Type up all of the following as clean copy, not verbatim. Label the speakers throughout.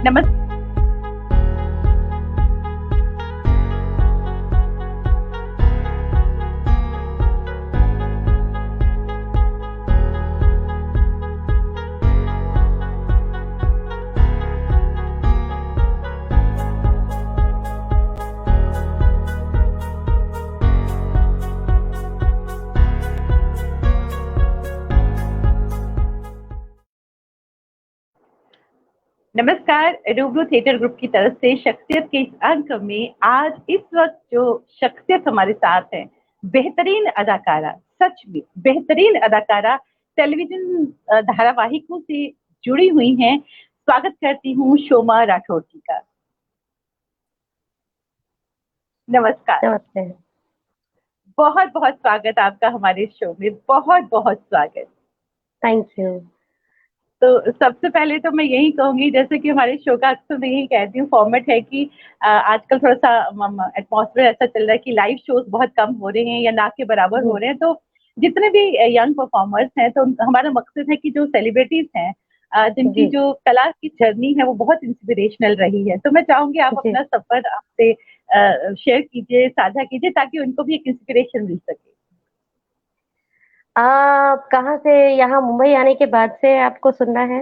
Speaker 1: नमस्कार। रूबरू theatre group की तरफ से शख्सियत के इस अंक में आज इस वक्त जो शख्सियत हमारे साथ है, बेहतरीन अदाकारा, सच में बेहतरीन अदाकारा, टेलीविजन धारावाहिकों से जुड़ी हुई हैं। स्वागत करती हूँ शोमा राठौर जी का। नमस्कार।
Speaker 2: नमस्ते।
Speaker 1: बहुत बहुत स्वागत आपका हमारे शो में, बहुत बहुत स्वागत।
Speaker 2: Thank you.
Speaker 1: तो सबसे पहले तो मैं यही कहूंगी, जैसे कि हमारे शो का अक्सर मैं यही कहती हूँ, फॉर्मेट है कि आजकल थोड़ा सा एटमॉस्फेयर ऐसा चल रहा है कि लाइव शोज बहुत कम हो रहे हैं या ना के बराबर हो रहे हैं। तो जितने भी यंग परफॉर्मर्स हैं, तो हमारा मकसद है कि जो सेलिब्रिटीज हैं, जिनकी जो कला की जर्नी है वो बहुत इंस्पिरेशनल रही है, तो मैं चाहूंगी आप अपना सफर आपसे शेयर कीजिए, साझा कीजिए, ताकि उनको भी एक इंस्पिरेशन मिल सके।
Speaker 2: कहाँ से? यहाँ मुंबई आने के बाद से आपको सुनना है?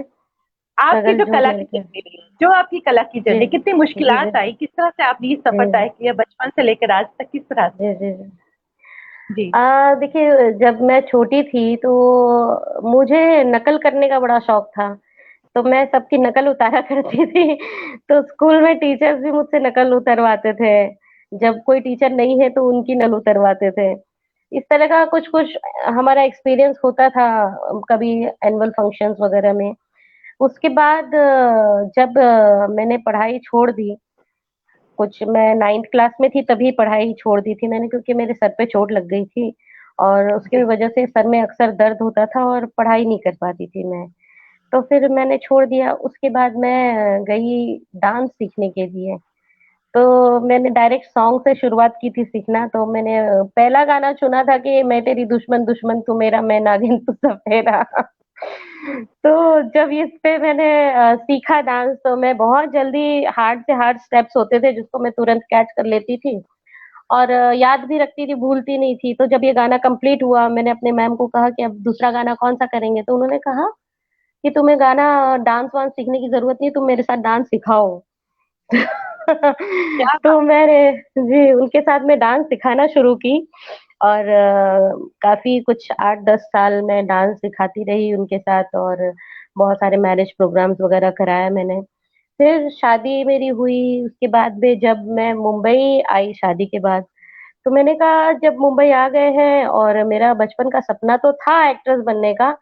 Speaker 1: आपकी जो कला की जर्नी रही, जो आपकी कला की जर्नी, कितनी मुश्किलात आई, किस तरह से आपने ये सफर तय किया बचपन से लेकर आज तक, किस तरह से? जी।
Speaker 2: देखिए, जब मैं छोटी थी तो मुझे नकल करने का बड़ा शौक था, तो मैं सबकी नकल उतारा करती थी। तो स्कूल में टीचर्स भी मुझसे नकल उतरवाते थे। जब कोई टीचर नहीं है तो उनकी नकल उतरवाते थे। इस तरह का कुछ-कुछ हमारा एक्सपीरियंस होता था कभी एनुअल फंक्शंस वगैरह में। उसके बाद जब मैंने पढ़ाई छोड़ दी, कुछ मैं 9th क्लास में थी तभी पढ़ाई छोड़ दी थी मैंने, क्योंकि मेरे सर पे चोट लग गई थी और उसकी
Speaker 1: जी।
Speaker 2: वजह से सर में अक्सर दर्द होता था और पढ़ाई नहीं कर पाती थी मैं। तो फिर मैंने छोड़ दिया। उसके बाद मैं गई डांस सीखने के लिए। तो मैंने डायरेक्ट सॉन्ग से शुरुआत की थी सीखना। तो मैंने पहला गाना चुना था कि मैं तेरी दुश्मन दुश्मन तू मेरा, मैं नागिन तू सपेरा। तो जब इस पे मैंने सीखा डांस, तो मैं बहुत जल्दी हार्ड से हार्ड स्टेप्स होते थे जिसको मैं तुरंत कैच कर लेती थी और याद भी रखती थी, भूलती नहीं थी। तो जब ये गाना कंप्लीट हुआ, मैंने अपने मैम को कहा कि अब दूसरा गाना कौन-सा करेंगे? तो उन्होंने कहा कि तुम्हें गाना डांस वांस सीखने की जरूरत नहीं, तुम मेरे साथ डांस सिखाओ।
Speaker 1: क्या
Speaker 2: तो मैंने जी उनके साथ में डांस सिखाना शुरू की और काफी कुछ 8-10 साल मैं डांस सिखाती रही उनके साथ और बहुत सारे मैरिज प्रोग्राम्स वगैरह कराया मैंने। फिर शादी मेरी हुई, उसके बाद में जब मैं मुंबई आई शादी के बाद, तो मैंने कहा जब मुंबई आ गए हैं और मेरा बचपन का सपना तो था एक्ट्रेस बनने का,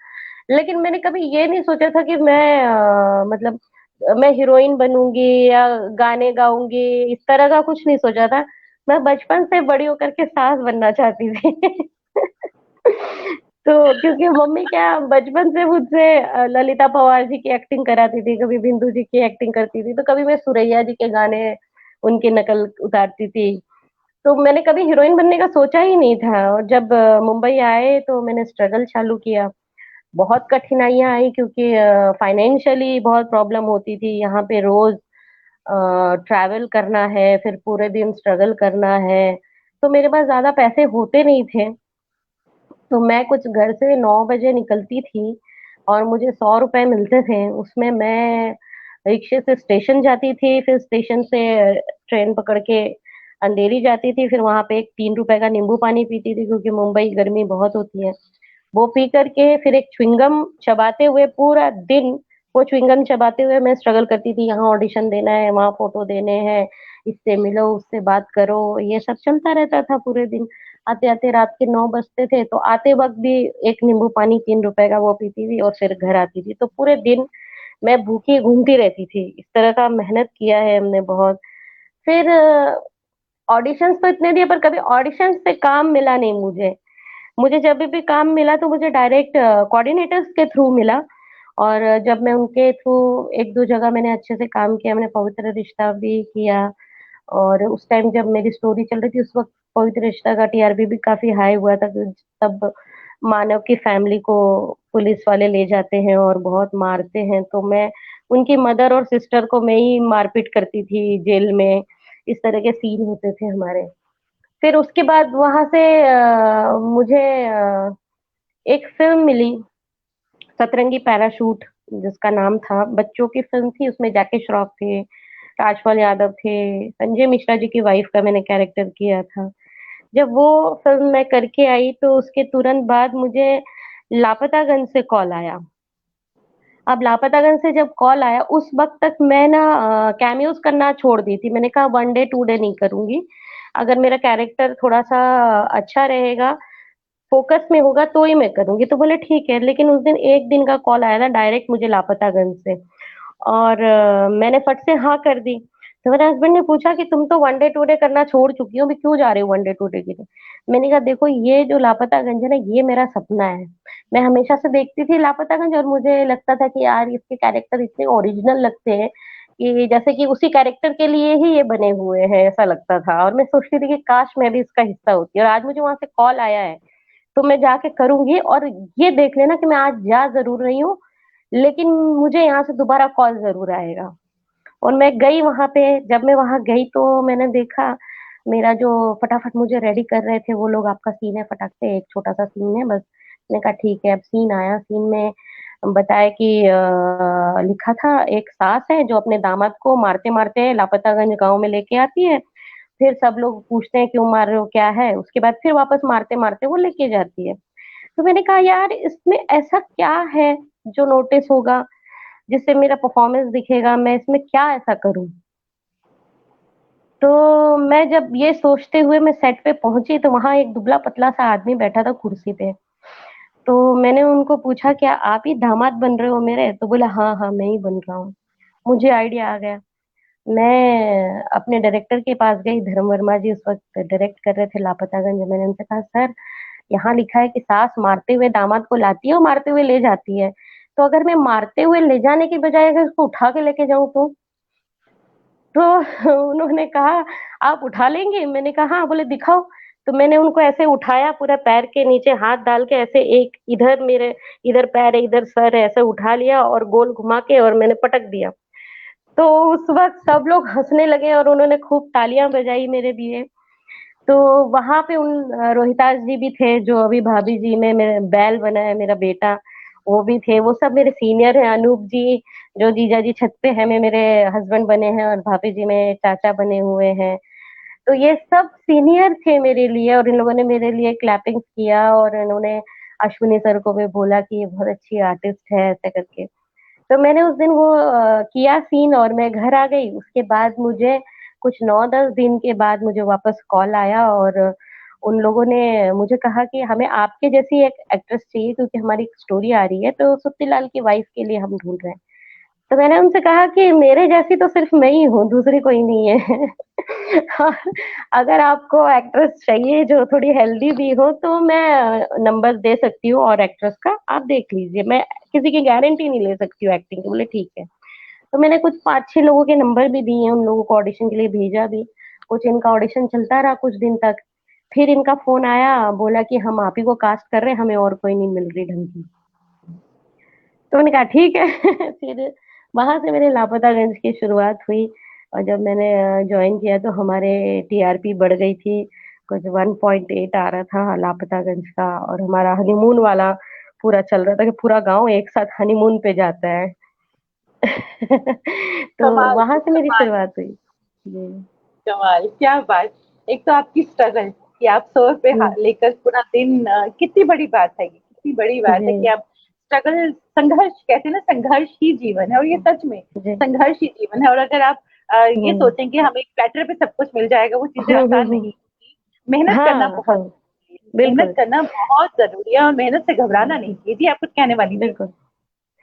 Speaker 2: लेकिन मैंने कभी ये नहीं सोचा था कि मैं मतलब मैं हीरोइन बनूँगी या गाने गाऊँगी, इस तरह का कुछ नहीं सोचा था। मैं बचपन से बड़ी होकर के सास बनना चाहती थी। तो क्योंकि मम्मी क्या बचपन से मुझसे ललिता पवार जी की एक्टिंग कराती थी, कभी बिंदु जी की एक्टिंग करती थी, तो कभी मैं सुरैया जी के गाने उनकी नकल उतारती थी। तो मैंने कभी हीरोइन बनने का सोचा ही नहीं था और जब मुंबई आए तो मैंने स्ट्रगल चालू किया। बहुत कठिनाइयाँ आई क्योंकि फाइनेंशियली बहुत प्रॉब्लम होती थी। यहाँ पे रोज़ ट्रैवल करना है, फिर पूरे दिन स्ट्रगल करना है, तो मेरे पास ज़्यादा पैसे होते नहीं थे। तो मैं कुछ घर से 9 बजे निकलती थी और मुझे ₹100 मिलते थे। उसमें मैं रिक्शे से स्टेशन जाती थी, फिर स्टेशन से ट्रेन पकड़ के अंधेरी जाती थी, फिर वहाँ पे एक ₹3 का नींबू पानी पीती थी क्योंकि मुंबई गर्मी बहुत होती है। वो पी कर के फिर एक च्युइंगम चबाते हुए पूरा दिन वो च्युइंगम चबाते हुए मैं स्ट्रगल करती थी, यहाँ ऑडिशन देना है, वहाँ फ़ोटो देने हैं, इससे मिलो, उससे बात करो, ये सब चलता रहता था पूरे दिन। आते-आते रात के 9 बजते थे, तो आते वक़्त भी एक नींबू पानी ₹3 का वो पीती थी और फिर घर आती थी। तो पूरे दिन मैं भूखी घूमती रहती थी। इस तरह का मेहनत किया है हमने बहुत। फिर ऑडिशंस तो इतने दिए पर कभी ऑडिशंस से काम मिला नहीं मुझे। मुझे जब भी काम मिला तो मुझे डायरेक्ट कोऑर्डिनेटर्स के थ्रू मिला और जब मैं उनके थ्रू 1-2 जगह मैंने अच्छे से काम किया, मैंने पवित्र रिश्ता भी किया और उस टाइम जब मेरी स्टोरी चल रही थी उस वक़्त पवित्र रिश्ता का टीआरपी भी काफ़ी हाई हुआ था, तब मानव की फैमिली को पुलिस वाले ले जाते हैं और बहुत मारते हैं, तो मैं उनकी मदर और सिस्टर को मैं ही मारपीट करती थी जेल में। इस तरह के सीन होते थे हमारे। फिर उसके बाद वहां से मुझे एक फिल्म मिली, सतरंगी पैराशूट जिसका नाम था। बच्चों की फिल्म थी, उसमें जैकी श्रॉफ थे, राजपाल यादव थे, संजय मिश्रा जी की वाइफ का मैंने कैरेक्टर किया था। जब वो फिल्म मैं करके आई तो उसके तुरंत बाद मुझे लापतागंज से कॉल आया। अब लापतागंज से जब कॉल आया उस वक्त तक मैं ना कैमियोज करना छोड़ दी थी। मैंने कहा वन डे टू डे नहीं करूंगी, अगर मेरा कैरेक्टर थोड़ा सा अच्छा रहेगा, फोकस में होगा तो ही मैं करूंगी। तो बोले ठीक है, लेकिन उस दिन एक दिन का कॉल आया था डायरेक्ट मुझे लापतागंज से, और मैंने फट से हाँ कर दी। तो मेरे हस्बैंड ने पूछा कि तुम तो वन डे टू डे करना छोड़ चुकी हो, अभी क्यों जा रही हो वन डे टू डे के लिए। मैंने कहा देखो, ये जो लापतागंज है ना, ये मेरा सपना है। मैं हमेशा से देखती थी लापतागंज, और मुझे लगता था कि यार इसके कैरेक्टर इतने ओरिजिनल लगते हैं कि जैसे कि उसी कैरेक्टर के लिए ही ये बने हुए हैं, ऐसा लगता था। और मैं सोचती थी कि काश मैं भी इसका हिस्सा होती। और आज मुझे वहां से कॉल आया है तो मैं जाके करूंगी। और ये देख लेना कि मैं आज जा जरूर रही हूँ, लेकिन मुझे यहाँ से दोबारा कॉल जरूर आएगा। और मैं गई वहां पे। जब मैं वहां गई तो मैंने देखा, मेरा जो फटाफट मुझे रेडी कर रहे थे वो लोग, आपका सीन है फटाक से, एक छोटा सा सीन है बस। मैंने कहा ठीक है। अब सीन आया, सीन में बताया कि लिखा था एक सास है जो अपने दामाद को मारते मारते लापतागंज गांव में लेके आती है। फिर सब लोग पूछते हैं क्यों मार रहे हो, क्या है, उसके बाद फिर वापस मारते मारते वो लेके जाती है। तो मैंने कहा यार इसमें ऐसा क्या है जो नोटिस होगा, जिससे मेरा परफॉर्मेंस दिखेगा, मैं इसमें क्या ऐसा करूं। तो मैं जब ये सोचते हुए मैं सेट पे पहुंची तो वहां एक दुबला पतला सा आदमी बैठा था कुर्सी पे। तो मैंने उनको पूछा क्या आप ही दामाद बन रहे हो मेरे, तो बोला हाँ हाँ मैं ही बन रहा हूँ। मुझे आइडिया आ गया। मैं अपने डायरेक्टर के पास गई, धर्म वर्मा जी उस वक्त डायरेक्ट कर रहे थे लापतागंज। मैंने उनसे कहा सर, यहाँ लिखा है कि सास मारते हुए दामाद को लाती है और मारते हुए ले जाती है, तो अगर मैं मारते हुए ले जाने की बजाय अगर उसको उठा के लेके जाऊं तो उन्होंने कहा आप उठा लेंगे। मैंने कहा हाँ। बोले दिखाओ। तो मैंने उनको ऐसे उठाया, पूरा पैर के नीचे हाथ डाल के ऐसे, एक इधर मेरे, इधर पैर है इधर सर है, ऐसे उठा लिया और गोल घुमा के और मैंने पटक दिया। तो उस वक्त सब लोग हंसने लगे और उन्होंने खूब तालियां बजाई मेरे लिए। तो वहां पे उन रोहितास जी भी थे जो अभी भाभी जी में मेरे बैल बना है, मेरा बेटा, वो भी थे। वो सब मेरे सीनियर हैं। अनूप जी जो जीजा जी छत पे है में मेरे हस्बैंड बने हैं, और भाभी जी में चाचा बने हुए हैं। तो ये सब सीनियर थे मेरे लिए, और इन लोगों ने मेरे लिए क्लैपिंग किया, और इन्होंने अश्विनी सर को भी बोला कि ये बहुत अच्छी आर्टिस्ट है ऐसे करके। तो मैंने उस दिन वो किया सीन और मैं घर आ गई। उसके बाद मुझे कुछ 9-10 दिन के बाद मुझे वापस कॉल आया, और उन लोगों ने मुझे कहा कि हमें आपके जैसी एक एक्ट्रेस चाहिए, क्योंकि हमारी एक स्टोरी आ रही है तो सुप्ती लाल की वाइफ के लिए हम ढूंढ रहे हैं। तो मैंने उनसे कहा कि मेरे जैसी तो सिर्फ मैं ही हूँ, दूसरी कोई नहीं है। और अगर आपको एक्ट्रेस चाहिए जो थोड़ी हेल्दी भी हो तो मैं नंबर दे सकती हूँ, और एक्ट्रेस का आप देख लीजिए, मैं किसी की गारंटी नहीं ले सकती हूँ एक्टिंग की। बोले ठीक है। तो मैंने कुछ 5-6 लोगों के नंबर भी दिए, उन लोगों को ऑडिशन के लिए भेजा भी। कुछ इनका ऑडिशन चलता रहा कुछ दिन तक। फिर इनका फोन आया, बोला कि हम आप ही को कास्ट कर रहे हैं, हमें और कोई नहीं मिल रही ढंग की। तो मैंने कहा ठीक है। फिर वहां से मेरे लापतागंज की शुरुआत हुई। और जब मैंने ज्वाइन किया तो हमारे टीआरपी बढ़ गई थी, कुछ 1.8 आ रहा था लापतागंज का। और हमारा हनीमून वाला पूरा चल रहा था कि पूरा गांव एक साथ हनीमून पे जाता है। तो
Speaker 1: कमाल
Speaker 2: वहां से मेरी
Speaker 1: कमाल
Speaker 2: शुरुआत हुई। जी।
Speaker 1: कमाल, क्या बात। एक तो आपकी स्ट्रगल कि आप सर पे
Speaker 2: जी।
Speaker 1: लेकर पूरा दिन, कितनी बड़ी बात है, ये कितनी बड़ी बात है कि
Speaker 2: जी।
Speaker 1: आप स्ट्रगल, संघर्ष, कहते हैं ना, संघर्ष ही जीवन है। और ये सच में
Speaker 2: जी।
Speaker 1: संघर्ष ही जीवन है। और अगर आप ये
Speaker 2: हम्म।
Speaker 1: सोचें कि हमें एक प्लेटर पे सब कुछ मिल जाएगा, वो चीजें आसान
Speaker 2: हम्म।
Speaker 1: नहीं होती। मेहनत करना
Speaker 2: हाँ हाँ।
Speaker 1: बहुत जरूरी है, मेहनत
Speaker 2: बिल्कुल।
Speaker 1: करना बहुत जरूरी है, और मेहनत से घबराना नहीं चाहिए। जी, आप कुछ कहने वाली थी।
Speaker 2: बिल्कुल।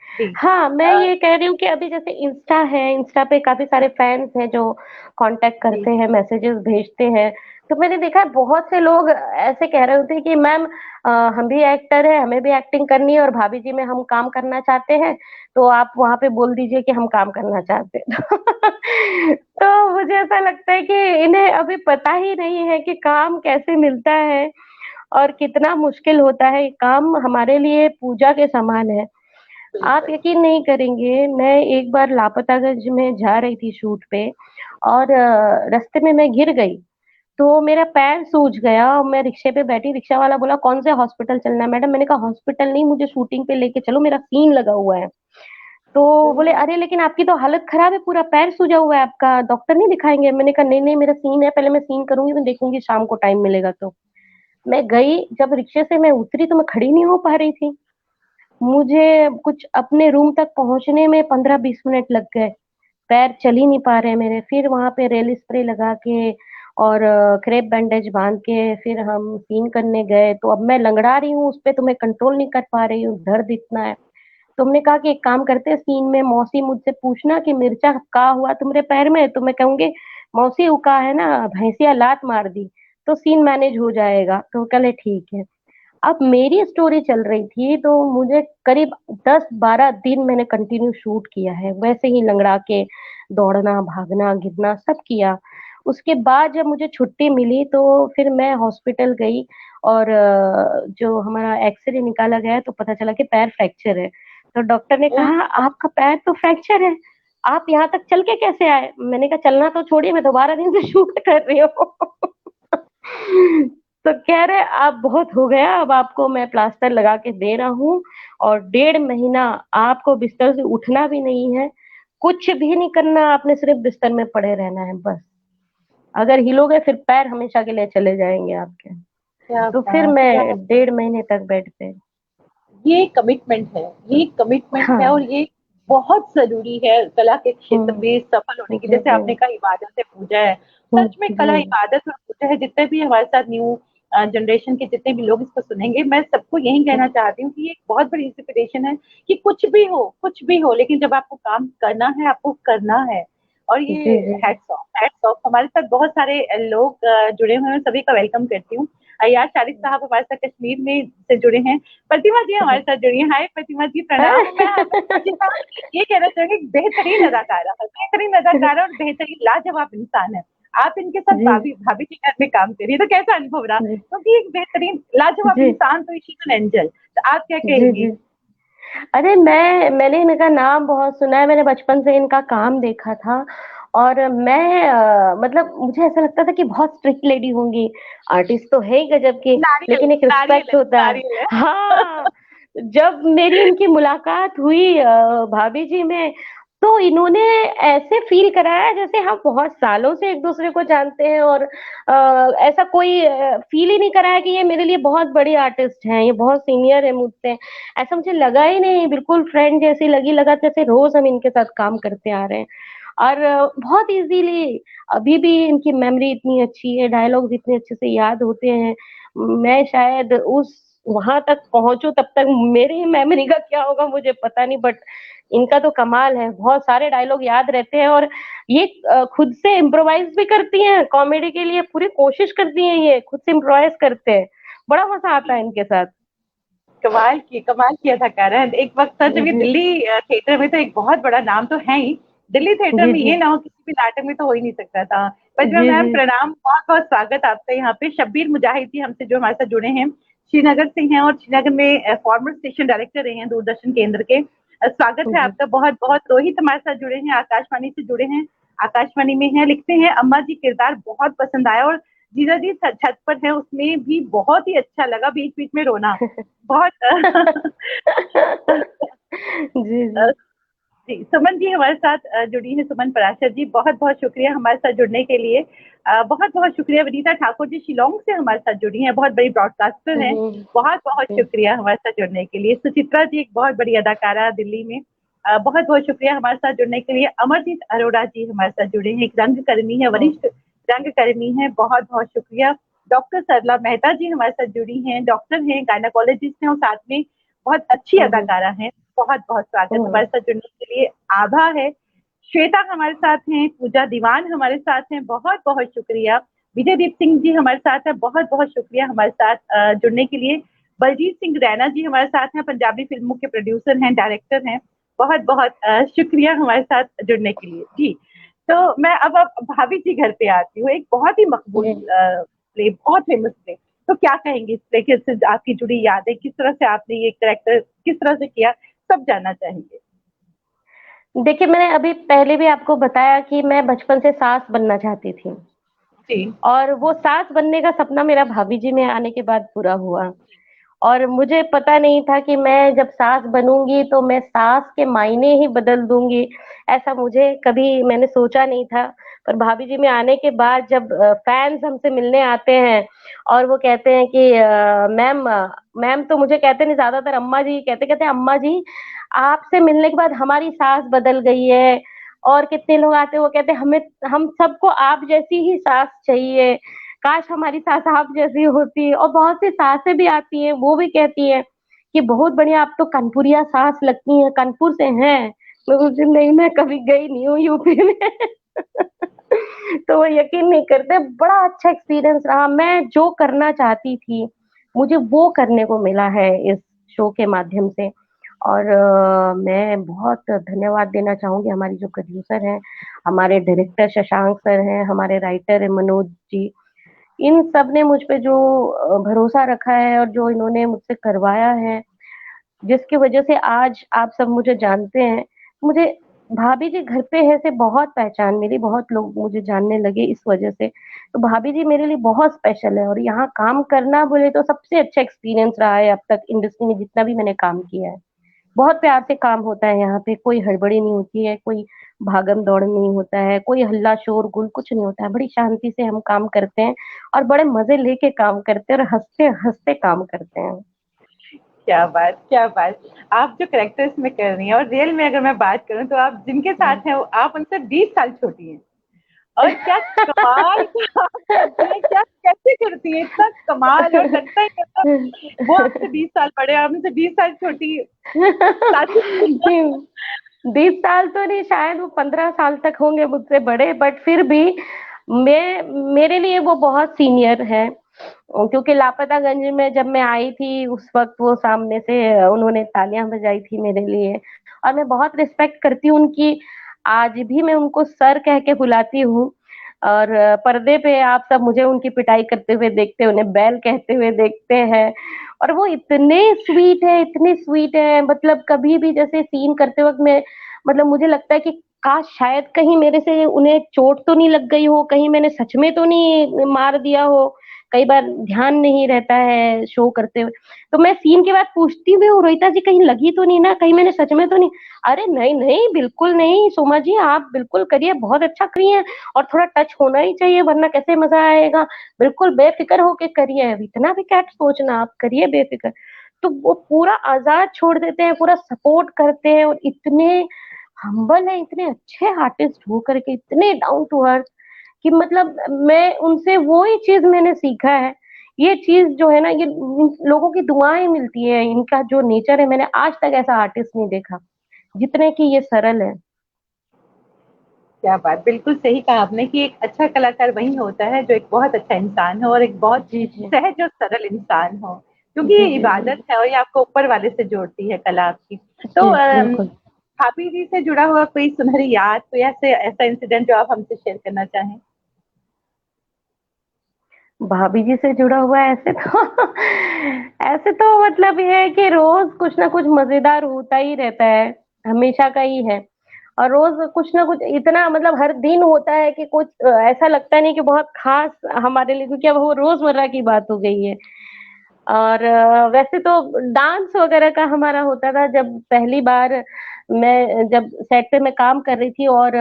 Speaker 1: जी।
Speaker 2: हाँ, मैं
Speaker 1: अ,
Speaker 2: ये कह रही हूँ कि अभी जैसे इंस्टा है, इंस्टा पे काफी सारे फैंस हैं जो कांटेक्ट
Speaker 1: जी।
Speaker 2: करते हैं, मैसेजेस भेजते हैं। तो मैंने देखा है बहुत से लोग ऐसे कह रहे होते हैं कि मैम, हम भी एक्टर है, हमें भी एक्टिंग करनी है, और भाभी जी में हम काम करना चाहते हैं, तो आप वहां पे बोल दीजिए कि हम काम करना चाहते हैं। तो मुझे ऐसा लगता है कि इन्हें अभी पता ही नहीं है कि काम कैसे मिलता है। और कितना मुश्किल होता है ये काम, हमारे लिए पूजा के समान है। आप
Speaker 1: बिल्कुल।
Speaker 2: यकीन नहीं करेंगे, मैं एक बार लापतागंज में जा रही थी शूट पे, और रास्ते में मैं गिर गई, तो मेरा पैर सूज गया, और मैं रिक्शे पे बैठी, रिक्शा वाला बोला कौन से हॉस्पिटल चलना है मैडम, मैंने कहा हॉस्पिटल नहीं, मुझे शूटिंग पे लेके चलो, मेरा सीन लगा हुआ है। तो बोले
Speaker 1: हम्म।
Speaker 2: अरे लेकिन आपकी तो हालत खराब है, पूरा पैर सूजा हुआ है आपका, डॉक्टर नहीं दिखाएंगे? मैंने कहा नहीं नहीं, मेरा सीन है, पहले मैं सीन करूंगी, मैं देखूंगी शाम को टाइम मिलेगा तो। मैं गई, जब रिक्शे से मैं उतरी तो मैं खड़ी नहीं हो पा रही थी, मुझे कुछ अपने रूम तक पहुंचने में 15-20 मिनट लग गए, पैर चल ही नहीं पा रहे मेरे। फिर वहां पे रेल स्प्रे लगा के और क्रेप बैंडेज बांध के फिर हम सीन करने गए, तो अब मैं लंगड़ा रही हूँ उस पे, तो मैं कंट्रोल नहीं कर पा रही हूँ, दर्द इतना है। तुमने कहा कि एक काम करते हैं, सीन में मौसी मुझसे पूछना कि मिर्चा का हुआ तुम्हारे पैर में, तो मैं कहूंगी मौसी वो का है ना, भैंसिया लात मार दी, तो सीन मैनेज हो जाएगा। तो कहे ठीक है। अब मेरी स्टोरी चल रही थी, तो मुझे करीब 10-12 दिन मैंने कंटिन्यू शूट किया है, वैसे ही लंगड़ा के, दौड़ना भागना गिरना सब किया। उसके बाद जब मुझे छुट्टी मिली तो फिर मैं हॉस्पिटल गई, और जो हमारा एक्सरे निकाला गया तो पता चला कि पैर फ्रैक्चर है। तो डॉक्टर ने
Speaker 1: ओह।
Speaker 2: कहा आपका पैर तो फ्रैक्चर है, आप यहाँ तक चल के कैसे आए? मैंने कहा चलना तो छोड़िए, मैं दोबारा दिन से शूट कर रही हूँ। तो कह रहे आप बहुत हो गया, अब आपको मैं प्लास्टर लगा के दे रहा हूँ, और 1.5 महीना आपको बिस्तर से उठना भी नहीं है, कुछ भी नहीं करना, आपने सिर्फ बिस्तर में पड़े रहना है बस। अगर हिलोगे फिर पैर हमेशा के लिए चले जाएंगे आपके।
Speaker 1: क्या
Speaker 2: तो फिर
Speaker 1: बात, क्या।
Speaker 2: मैं 1.5 महीने तक बेड पे।
Speaker 1: ये कमिटमेंट है, ये कमिटमेंट है, और
Speaker 2: हाँ।
Speaker 1: ये बहुत जरूरी है कला के क्षेत्र में सफल होने की।
Speaker 2: जी
Speaker 1: जैसे
Speaker 2: जी।
Speaker 1: आपने कहा इबादत है, पूजा है। सच में
Speaker 2: जी
Speaker 1: कला इबादत और पूजा है। जितने भी हमारे साथ न्यू जनरेशन के जितने भी लोग इसको सुनेंगे, मैं सबको यही कहना चाहती हूँ कि ये एक बहुत बड़ी इंस्पिरेशन है कि कुछ भी हो, लेकिन जब आपको काम करना है, आपको करना है। और ये
Speaker 2: जी जी।
Speaker 1: Hats off. हमारे साथ बहुत सारे लोग जुड़े हुए हैं, सभी का वेलकम करती हूँ। अय्याज शारिक साहब हमारे साथ कश्मीर में से जुड़े हैं। प्रतिमा जी हमारे साथ जुड़ी हैं। हाय प्रतिमा जी, प्रणाम। मैं जी हाँ, ये कहना चाहूंगी, बेहतरीन अदाकारा है, बेहतरीन अदाकारा और बेहतरीन लाजवाब इंसान है। आप इनके साथ
Speaker 2: जी
Speaker 1: भाभी भाभी के घर में काम करिए, तो कैसा अनुभव रहा?
Speaker 2: जी
Speaker 1: क्योंकि एक बेहतरीन लाजवाब
Speaker 2: जी
Speaker 1: इंसान तो शी एन एंजल। तो आप क्या
Speaker 2: जी
Speaker 1: कहेंगी?
Speaker 2: जी। अरे मैंने इनका नाम बहुत सुना है, मैंने बचपन से इनका काम देखा था, और मैं मतलब मुझे ऐसा लगता था कि बहुत स्ट्रिक्ट लेडी होंगी, आर्टिस्ट तो है ही गजब की,
Speaker 1: नारियल,
Speaker 2: लेकिन एक
Speaker 1: नारियल
Speaker 2: रिस्पेक्ट
Speaker 1: है,
Speaker 2: होता है।
Speaker 1: नारियल है।
Speaker 2: हाँ। जब मेरी इनकी मुलाकात हुई भाभी जी में, तो इन्होंने ऐसे फील कराया जैसे हम बहुत सालों से एक दूसरे को जानते हैं, और ऐसा कोई फील ही नहीं कराया कि ये मेरे लिए बहुत बड़ी आर्टिस्ट हैं, ये बहुत सीनियर है मुझसे। ऐसा मुझे लगा ही नहीं, बिल्कुल फ्रेंड जैसी लगी, लगा जैसे रोज हम इनके साथ काम करते आ रहे हैं। और बहुत इजीली, अभी भी इनकी मेमोरी इतनी अच्छी है, डायलॉग्स इतने अच्छे से याद होते हैं। मैं शायद उस वहां तक पहुंचू, तब तक मेरी मेमोरी का क्या होगा मुझे पता नहीं, बट इनका तो कमाल है, बहुत सारे डायलॉग याद रहते हैं। और ये खुद से इम्प्रोवाइज भी करती हैं, कॉमेडी के लिए पूरी कोशिश करती हैं, ये खुद से इम्प्रोवाइज करते हैं, बड़ा मजा आता है इनके साथ।
Speaker 1: कमाल की अदाकारा है। एक वक्त था जब ये
Speaker 2: जी
Speaker 1: दिल्ली थिएटर में, तो एक बहुत बड़ा नाम तो है ही। दिल्ली थिएटर
Speaker 2: जी
Speaker 1: में
Speaker 2: जी
Speaker 1: ये ना हो किसी भी नाटक में, तो हो ही नहीं सकता था। प्रतिभा
Speaker 2: जी
Speaker 1: मैम
Speaker 2: जी
Speaker 1: प्रणाम, बहुत बहुत स्वागत आपका यहाँ पे। शब्बीर मुजाहिद जी हमसे जो हमारे साथ जुड़े हैं, श्रीनगर से हैं, और श्रीनगर में फॉर्मर स्टेशन डायरेक्टर रहे हैं दूरदर्शन केंद्र के। स्वागत है
Speaker 2: जी
Speaker 1: आपका बहुत बहुत। रोहित हमारे साथ जुड़े हैं, आकाशवाणी से जुड़े हैं, आकाशवाणी में है, लिखते हैं अम्मा जी किरदार बहुत पसंद आया, और जीजा जी छत पर है उसमें भी बहुत ही अच्छा लगा, बीच बीच में रोना बहुत।
Speaker 2: जी जी
Speaker 1: जी, सुमन जी हमारे साथ जुड़ी हैं, सुमन पराशर जी, बहुत बहुत शुक्रिया हमारे साथ जुड़ने के लिए। बहुत बहुत शुक्रिया। वनीता ठाकुर जी शिलोंग से हमारे साथ जुड़ी हैं, बहुत बड़ी ब्रॉडकास्टर हैं। बहुत बहुत शुक्रिया हमारे साथ जुड़ने के लिए। सुचित्रा जी एक बहुत बड़ी अदाकारा दिल्ली में, बहुत बहुत शुक्रिया हमारे साथ जुड़ने के लिए। अमरजीत अरोड़ा जी हमारे साथ जुड़े हैं, एक रंगकर्मी है, वरिष्ठ रंगकर्मी है, बहुत बहुत शुक्रिया। डॉक्टर सरला मेहता जी हमारे साथ जुड़ी हैं, डॉक्टर हैं, गायनाकोलॉजिस्ट हैं, और साथ में बहुत अच्छी अदाकारा हैं। बहुत बहुत स्वागत हमारे साथ जुड़ने के लिए। आभा है, श्वेता हमारे साथ हैं, पूजा दीवान हमारे साथ हैं, बहुत बहुत शुक्रिया। विजयदीप सिंह जी हमारे साथ हैं, बहुत बहुत शुक्रिया हमारे साथ जुड़ने के लिए। बलजीत सिंह रैना जी हमारे साथ हैं, पंजाबी फिल्मों के प्रोड्यूसर हैं, डायरेक्टर हैं, बहुत बहुत शुक्रिया हमारे साथ जुड़ने के लिए जी। तो मैं अब भाभी जी घर पे आती हूँ। एक बहुत ही मकबूल प्ले, बहुत फेमस प्ले। तो क्या कहेंगे इस तरीके से आपकी जुड़ी यादें, किस तरह से आपने ये कैरेक्टर किस तरह से किया, सब जानना चाहेंगे।
Speaker 2: देखिए, मैंने अभी पहले भी आपको बताया कि मैं बचपन से सास बनना चाहती थी,
Speaker 1: जी।
Speaker 2: और वो सास बनने का सपना मेरा भाभी जी में आने के बाद पूरा हुआ। और मुझे पता नहीं था कि मैं जब सास बनूंगी तो मैं सास के मायने ही बदल दूंगी, ऐसा मुझे कभी मैंने सोचा नहीं था। पर भाभी जी में आने के बाद जब फैंस हमसे मिलने आते हैं और वो कहते हैं कि मैम, मैम तो मुझे कहते नहीं, ज्यादातर अम्मा जी कहते, कहते अम्मा जी आपसे मिलने के बाद हमारी सास बदल गई है। और कितने लोग आते हैं वो कहते हैं हमें, हम सबको आप जैसी ही सास चाहिए, काश हमारी सास आप जैसी होती। और बहुत सी सासें भी आती हैं, वो भी कहती है कि बहुत बढ़िया, आप तो कानपुरिया सास लगती हैं, कानपुर से हैं। मैं बोलती नहीं, मैं कभी गई नहीं हूँ यूपी में। तो वो यकीन नहीं करते। बड़ा अच्छा एक्सपीरियंस रहा, मैं जो करना चाहती थी मुझे वो करने को मिला है इस शो के माध्यम से। और मैं बहुत धन्यवाद देना चाहूंगी हमारी जो प्रोड्यूसर हैं, हमारे डायरेक्टर शशांक सर हैं, हमारे राइटर है मनोज जी। इन सब ने मुझ पे जो भरोसा रखा है और जो इन्होंने मुझसे करवाया है, जिसकी वजह से आज आप सब मुझे जानते हैं। मुझे भाभी जी घर पे है से बहुत पहचान मिली, बहुत लोग मुझे जानने लगे इस वजह से। तो भाभी जी मेरे लिए बहुत स्पेशल है, और यहाँ काम करना बोले तो सबसे अच्छा एक्सपीरियंस रहा है अब तक इंडस्ट्री में जितना भी मैंने काम किया है। बहुत प्यार से काम होता है यहाँ पे, कोई हड़बड़ी नहीं होती है, कोई भागम दौड़ नहीं होता है, कोई हल्ला शोर गुल कुछ नहीं होता है। बड़ी शांति से हम काम करते हैं और बड़े मजे लेके काम करते हैं और हंसते हंसते काम करते हैं।
Speaker 1: क्या बात, क्या बात। आप जो कैरेक्टर्स में कर रही हैं और रियल में अगर मैं बात करूं तो आप जिनके साथ हैं आप उनसे 20 साल छोटी हैं, और क्या कमाल का आप करती हैं, क्या कैसे करती हैं इतना कमाल, और लगता ही मतलब वो आपसे 20 साल बड़े, आप उनसे 20 साल छोटी, साथ ही।
Speaker 2: जी, 20 साल तो नहीं, शायद वो 15 साल तक होंगे मुझसे बड़े, बट फिर भी मैं, मेरे लिए वो बहुत सीनियर है। क्योंकि लापतागंज में जब मैं आई थी उस वक्त वो सामने से उन्होंने तालियां बजाई थी मेरे लिए, और मैं बहुत रिस्पेक्ट करती हूँ उनकी। आज भी मैं उनको सर कह के बुलाती हूँ। और पर्दे पे आप सब मुझे उनकी पिटाई करते हुए देखते हैं, उन्हें बैल कहते हुए देखते हैं। और वो इतने स्वीट है, इतने स्वीट है, मतलब कभी भी जैसे सीन करते वक्त मैं, मतलब मुझे लगता है कि काश शायद कहीं मेरे से उन्हें चोट तो नहीं लग गई हो, कहीं मैंने सच में तो नहीं मार दिया हो। कई बार ध्यान नहीं रहता है शो करते हुए, तो मैं सीन के बाद पूछती भी हूँ रोहिता जी कहीं लगी तो नहीं ना, कहीं मैंने सच में तो नहीं। अरे नहीं नहीं, बिल्कुल नहीं सोमा जी, आप बिल्कुल करिए, बहुत अच्छा करिए। और थोड़ा टच होना ही चाहिए वरना कैसे मजा आएगा, बिल्कुल बेफिक्र होके करिए, इतना भी क्या सोचना, आप करिए बेफिक्र। तो वो पूरा आजाद छोड़ देते हैं, पूरा सपोर्ट करते हैं, और इतने हम्बल है, इतने अच्छे आर्टिस्ट होकर के इतने डाउन टू अर्थ, कि मतलब मैं उनसे वो ही चीज मैंने सीखा है। ये चीज जो है ना, ये इन लोगों की दुआएं मिलती है, इनका जो नेचर है, मैंने आज तक ऐसा आर्टिस्ट नहीं देखा जितने की ये सरल है।
Speaker 1: क्या बात, बिल्कुल सही कहा आपने कि एक अच्छा कलाकार वही होता है जो एक बहुत अच्छा इंसान हो और एक बहुत
Speaker 2: जी जी
Speaker 1: सहज और सरल इंसान हो, क्योंकि
Speaker 2: जी
Speaker 1: ये
Speaker 2: जी जी
Speaker 1: इबादत है और ये आपको ऊपर वाले से जोड़ती है कला आपकी। तो
Speaker 2: जी बिल्कुल।
Speaker 1: भाभी जी से जुड़ा हुआ कोई सुनहरी याद, कोई ऐसे ऐसा इंसिडेंट जो आप हमसे शेयर करना चाहें।
Speaker 2: भाभी जी से जुड़ा हुआ है ऐसे तो ऐसे तो मतलब ये है कि रोज कुछ ना कुछ मजेदार होता ही रहता है, हमेशा का ही है। और रोज कुछ ना कुछ इतना, मतलब हर दिन होता है कि कुछ ऐसा लगता नहीं कि बहुत खास हमारे लिए, क्योंकि अब वो रोजमर्रा की बात हो गई है। और वैसे तो डांस वगैरह का हमारा होता था जब पहली बार मैं, जब सेट पे मैं काम कर रही थी, और